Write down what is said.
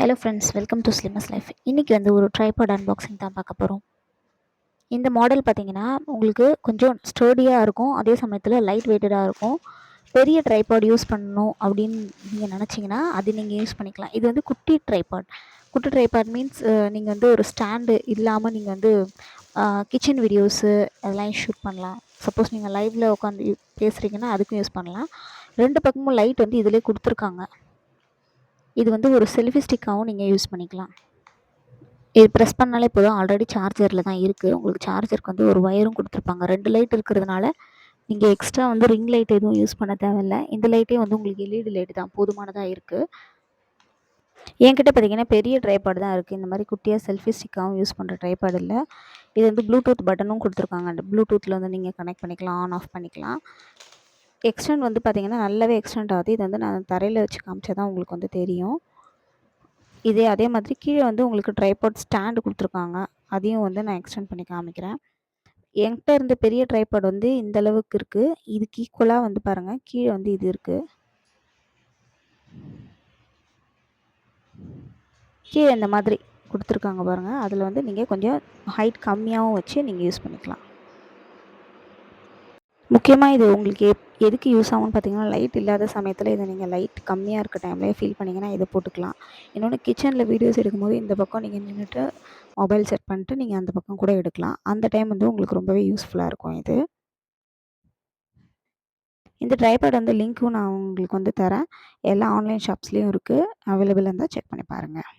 Hello friends, welcome to slimmers life. இன்றைக்கி வந்து ஒரு ட்ரைபாட் அன்பாக்சிங் தான் பார்க்க போகிறோம். இந்த மாடல் பார்த்தீங்கன்னா உங்களுக்கு கொஞ்சம் ஸ்டர்டியாக இருக்கும், அதே சமயத்தில் லைட் வெயிட்டடாக இருக்கும். பெரிய ட்ரைபாட் யூஸ் பண்ணணும் அப்படின்னு நீங்கள் நினச்சிங்கன்னா அது நீங்கள் யூஸ் பண்ணிக்கலாம். இது வந்து குட்டி ட்ரைபாட். குட்டி ட்ரைபாட் மீன்ஸ் நீங்கள் வந்து ஒரு ஸ்டாண்டு இல்லாமல் நீங்கள் வந்து கிச்சன் வீடியோஸு அதெல்லாம் ஷூட் பண்ணலாம். சப்போஸ் நீங்கள் லைவில் உட்காந்து பேசுகிறீங்கன்னா அதுக்கும் யூஸ் பண்ணலாம். 2 பக்கமும் லைட் வந்து இதிலே கொடுத்துருக்காங்க. இது வந்து ஒரு செல்ஃபி ஸ்டிக்காகவும் நீங்கள் யூஸ் பண்ணிக்கலாம். இது ப்ரெஸ் பண்ணாலே போதும், ஆல்ரெடி சார்ஜரில் தான் இருக்குது. உங்களுக்கு சார்ஜருக்கு வந்து ஒரு ஒயரும் கொடுத்துருப்பாங்க. 2 லைட் இருக்கிறதுனால நீங்கள் எக்ஸ்ட்ரா வந்து ரிங் லைட் எதுவும் யூஸ் பண்ண தேவையில்ல. இந்த லைட்டே வந்து உங்களுக்கு எல்இடி லைட் தான் போதுமானதாக இருக்குது. என்கிட்ட பார்த்தீங்கன்னா பெரிய ட்ரைபாட் தான் இருக்குது. இந்த மாதிரி குட்டியாக செல்ஃபி ஸ்டிக்காகவும் யூஸ் பண்ணுற ட்ரைபாட் இல்லை. இது வந்து ப்ளூடூத் பட்டனும் கொடுத்துருக்காங்க. அந்த ப்ளூடூத்தில் வந்து நீங்கள் கனெக்ட் பண்ணிக்கலாம், ஆன் ஆஃப் பண்ணிக்கலாம். எக்ஸ்டெண்ட் வந்து பார்த்தீங்கன்னா நல்லாவே எக்ஸ்டெண்ட் ஆகுது. இது வந்து நான் தரையில் வச்சு காமிச்சா தான் உங்களுக்கு வந்து தெரியும். அதே மாதிரி கீழே வந்து உங்களுக்கு ட்ரைபாட் ஸ்டாண்டு கொடுத்துருக்காங்க. அதையும் வந்து நான் எக்ஸ்டெண்ட் பண்ணி காமிக்கிறேன். என்கிட்ட இருந்த பெரிய ட்ரைபாட் வந்து இந்த அளவுக்கு இருக்குது. இதுக்கு ஈக்குவலாக வந்து பாருங்கள், கீழே வந்து இது இருக்குது. கீழே இந்த மாதிரி கொடுத்துருக்காங்க பாருங்கள். அதில் வந்து நீங்கள் கொஞ்சம் ஹைட் கம்மியாகவும் வச்சு நீங்கள் யூஸ் பண்ணிக்கலாம். முக்கியமாக இது உங்களுக்கு எதுக்கு யூஸ் ஆகும்னு பார்த்தீங்கன்னா, லைட் இல்லாத சமயத்தில் இதை நீங்கள் லைட் கம்மியாக இருக்க டைம்லேயே ஃபீல் பண்ணிங்கன்னா இதை போட்டுக்கலாம். இன்னொன்று, கிச்சனில் வீடியோஸ் எடுக்கும்போது இந்த பக்கம் நீங்கள் நின்றுட்டு மொபைல் செட் பண்ணிட்டு நீங்கள் அந்த பக்கம் கூட எடுக்கலாம். அந்த டைம் வந்து உங்களுக்கு ரொம்பவே யூஸ்ஃபுல்லாக இருக்கும் இது. இந்த ட்ரைபாட் வந்து லிங்க்கும் நான் உங்களுக்கு வந்து தரேன். எல்லா ஆன்லைன் ஷாப்ஸ்லேயும் இருக்குது. அவைலபிள் இருந்தால் செக் பண்ணி பாருங்கள்.